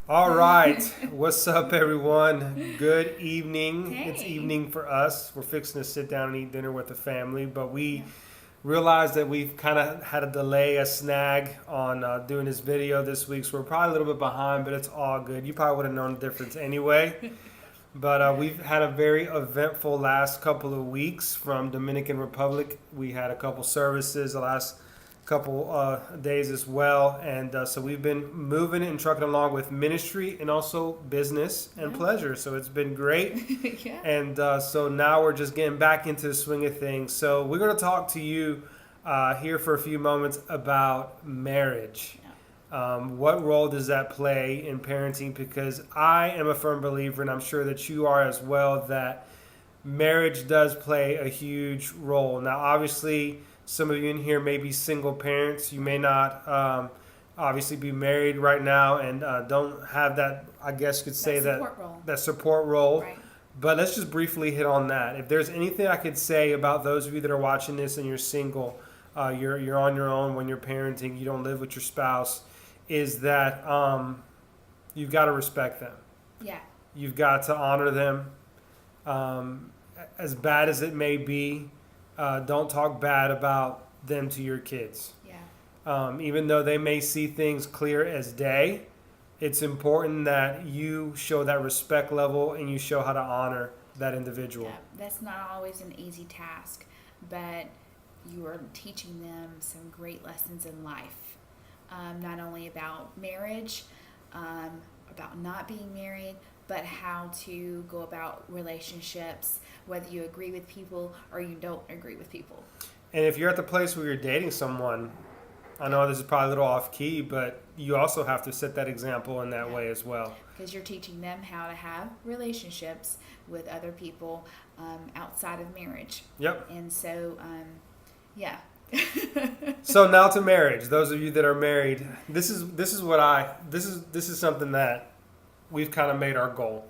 All right. What's up, everyone? Good evening. It's Hey. evening for us. We're fixing to sit down and eat dinner with the family, but we Yeah. realized that we've kind of had a delay, a snag on doing this video this week, so we're probably a little bit behind, but it's all good. You probably would have known the difference anyway. But we've had a very eventful last couple of weeks from Dominican Republic. We had a couple services the last couple days as well, and so we've been moving and trucking along with ministry and also business and Yeah. pleasure. So it's been great, Yeah. and so now we're just getting back into the swing of things. So we're going to talk to you here for a few moments about marriage. Yeah. What role does that play in parenting? Because I am a firm believer, and I'm sure that you are as well, that marriage does play a huge role. Now, obviously, some of you in here may be single parents. You may not obviously be married right now and don't have that, I guess you could say, That support role. that support role. Right. But let's just briefly hit on that. If there's anything I could say about those of you that are watching this and you're single, you're on your own when you're parenting, you don't live with your spouse, is that you've got to respect them. Yeah. You've got to honor them. Um, as bad as it may be, don't talk bad about them to your kids. Yeah. Even though they may see things clear as day, it's important that you show that respect level and you show how to honor that individual. Yeah. That's not always an easy task, but you are teaching them some great lessons in life. Not only about marriage, about not being married, but how to go about relationships, whether you agree with people or you don't agree with people. And if you're at the place where you're dating someone, I know this is probably a little off key, but you also have to set that example in that Yeah. way as well. Because you're teaching them how to have relationships with other people outside of marriage. Yep. And so, yeah. So now to marriage. Those of you that are married, this is something that we've kind of made our goal,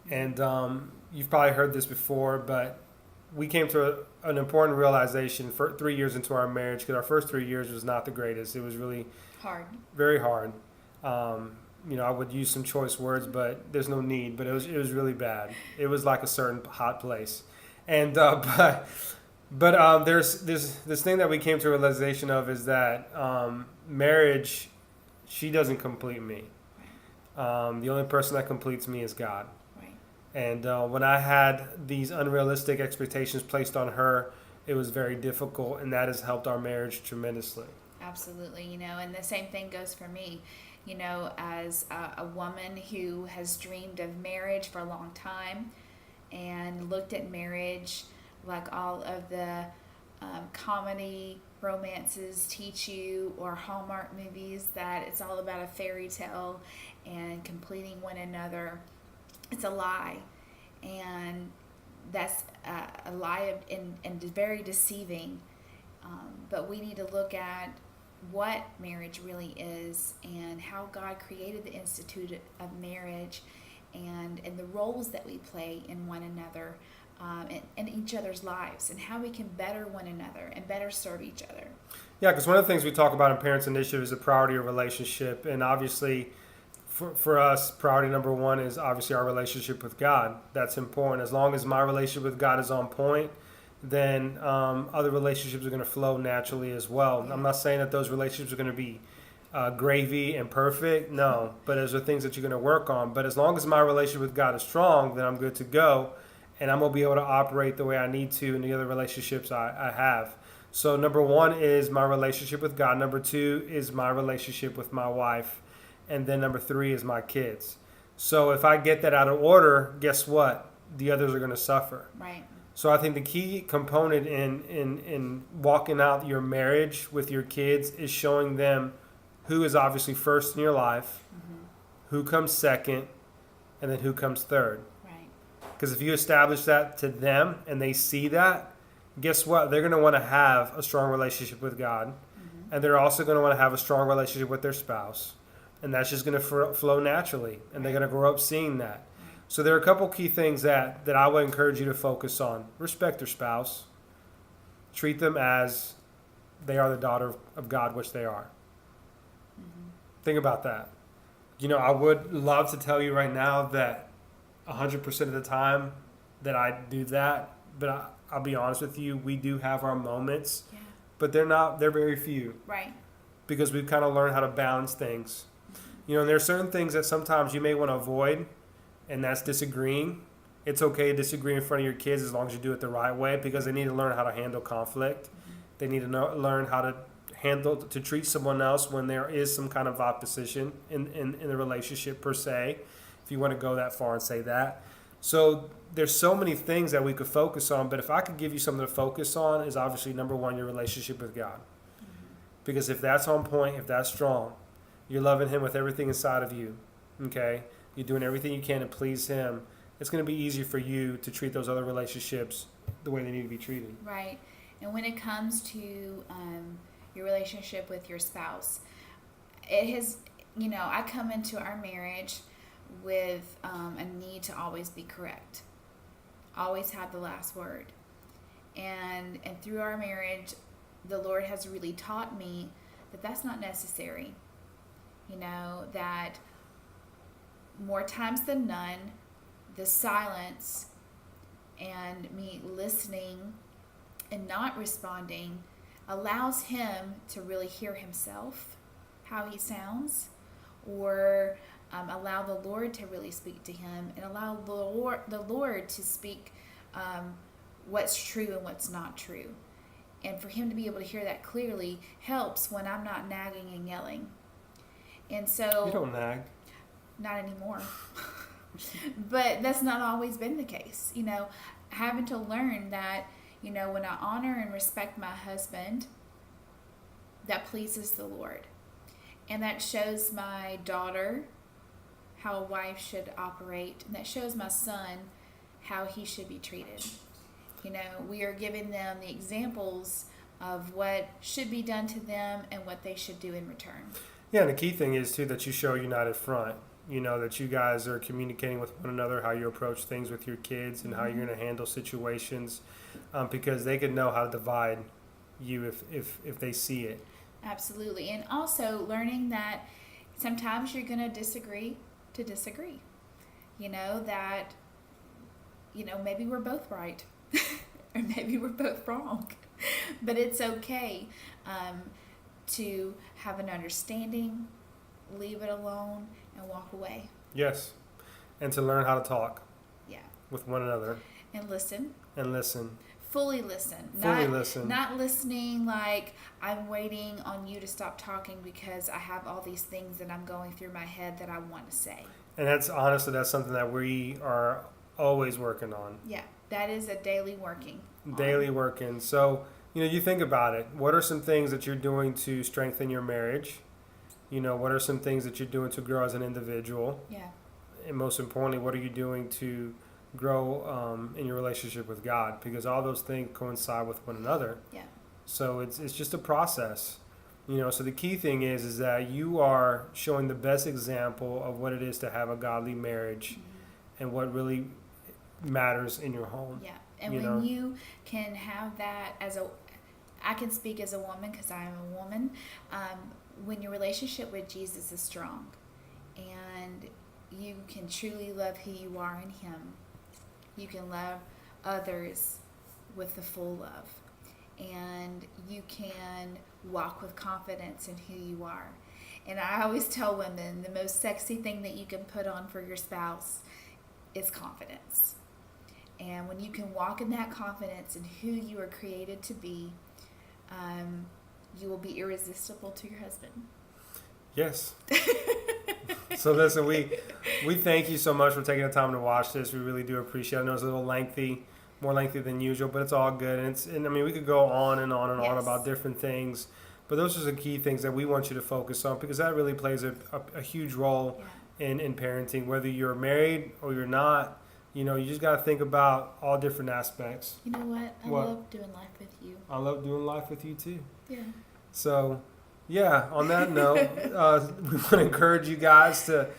and you've probably heard this before, but we came to an important realization for 3 years into our marriage, because our first 3 years was not the greatest. It was really Hard. very hard. I would use some choice words, but there's no need. But it was really bad. It was like a certain hot place, and but there's this thing that we came to a realization of, is that marriage, she doesn't complete me. The only person that completes me is God. Right. And when I had these unrealistic expectations placed on her, it was very difficult, and that has helped our marriage tremendously. Absolutely. And the same thing goes for me. As a woman who has dreamed of marriage for a long time and looked at marriage like all of the comedy romances teach you, or Hallmark movies, that it's all about a fairy tale and completing one another. It's a lie. And that's a lie and very deceiving. But we need to look at what marriage really is and how God created the institute of marriage, and the roles that we play in one another, in each other's lives, and how we can better one another and better serve each other. Yeah, because one of the things we talk about in Parents Initiative is the priority of relationship. And obviously, for us, priority number one is obviously our relationship with God. That's important. As long as my relationship with God is on point, then other relationships are going to flow naturally as well. I'm not saying that those relationships are going to be gravy and perfect. No, but those are things that you're going to work on. But as long as my relationship with God is strong, then I'm good to go. And I'm going to be able to operate the way I need to in the other relationships I have. So number one is my relationship with God. Number two is my relationship with my wife. And then number three is my kids. So if I get that out of order, guess what? The others are going to suffer. Right. So I think the key component in walking out your marriage with your kids is showing them who is obviously first in your life, who comes second, and then who comes third. Right. Because if you establish that to them and they see that, guess what? They're going to want to have a strong relationship with God. And they're also going to want to have a strong relationship with their spouse. And that's just going to flow naturally. And they're going to grow up seeing that. So there are a couple key things that I would encourage you to focus on. Respect your spouse. Treat them as they are the daughter of God, which they are. Think about that. I would love to tell you right now that 100% of the time that I do that, but I'll be honest with you, we do have our moments, Yeah. but they're very few Right. because we've kind of learned how to balance things. And there are certain things that sometimes you may want to avoid, and that's disagreeing. It's okay to disagree in front of your kids as long as you do it the right way, because they need to learn how to handle conflict. They need to learn how to treat someone else when there is some kind of opposition in the relationship per se, if you want to go that far and say that. So there's so many things that we could focus on, but if I could give you something to focus on, is obviously number one, your relationship with God. Because if that's on point, if that's strong, you're loving him with everything inside of you, okay? You're doing everything you can to please him. It's going to be easier for you to treat those other relationships the way they need to be treated. Right. And when it comes to your relationship with your spouse, it has, I come into our marriage with a need to always be correct, always have the last word. And through our marriage, the Lord has really taught me that that's not necessary. That more times than none, the silence and me listening and not responding allows him to really hear himself, how he sounds, or allow the Lord to really speak to him, and allow the Lord to speak what's true and what's not true. And for him to be able to hear that clearly helps when I'm not nagging and yelling. And so You don't nag. not anymore. But that's not always been the case. Having to learn that, when I honor and respect my husband, that pleases the Lord. And that shows my daughter how a wife should operate. And that shows my son how he should be treated. We are giving them the examples of what should be done to them and what they should do in return. Yeah, and the key thing is, too, that you show a united front. That you guys are communicating with one another, how you approach things with your kids and how you're going to handle situations, because they can know how to divide you if they see it. Absolutely. And also learning that sometimes you're going to disagree. That, maybe we're both right or maybe we're both wrong. But it's okay to have an understanding, leave it alone, and walk away. Yes. And to learn how to talk. Yeah. With one another. And listen. Fully listen. Not listening like I'm waiting on you to stop talking because I have all these things that I'm going through my head that I want to say. And that's something that we are always working on. Yeah. That is a daily working. So, you think about it. What are some things that you're doing to strengthen your marriage? What are some things that you're doing to grow as an individual? Yeah. And most importantly, what are you doing to grow in your relationship with God? Because all those things coincide with one another. Yeah. So it's just a process. So the key thing is that you are showing the best example of what it is to have a godly marriage and what really matters in your home. Yeah. And when you can have that I can speak as a woman because I am a woman. When your relationship with Jesus is strong and you can truly love who you are in him, you can love others with the full love, and you can walk with confidence in who you are. And I always tell women the most sexy thing that you can put on for your spouse is confidence. And when you can walk in that confidence in who you are created to be, you will be irresistible to your husband. Yes. So listen, we thank you so much for taking the time to watch this. We really do appreciate it. I know it's a little lengthy, more lengthy than usual, but it's all good. And we could go on and on and on about different things, but those are the key things that we want you to focus on, because that really plays a huge role in parenting, whether you're married or you're not. You just got to think about all different aspects. You know what? I love doing life with you. I love doing life with you too. Yeah. So, on that note, we want to encourage you guys to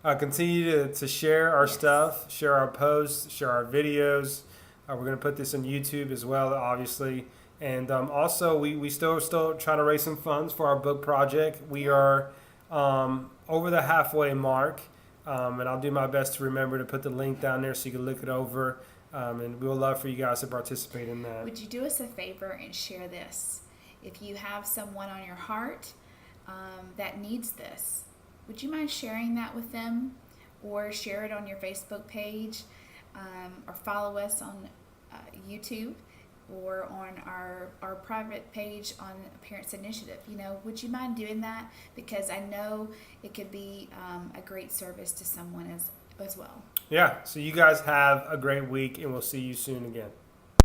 continue to share our stuff, share our posts, share our videos. We're going to put this on YouTube as well, obviously. And also, we still trying to raise some funds for our book project. We are over the halfway mark, and I'll do my best to remember to put the link down there so you can look it over. And we would love for you guys to participate in that. Would you do us a favor and share this? If you have someone on your heart that needs this, would you mind sharing that with them, or share it on your Facebook page, or follow us on YouTube, or on our private page on Parents Initiative? Would you mind doing that? Because I know it could be a great service to someone as well. Yeah, so you guys have a great week, and we'll see you soon again.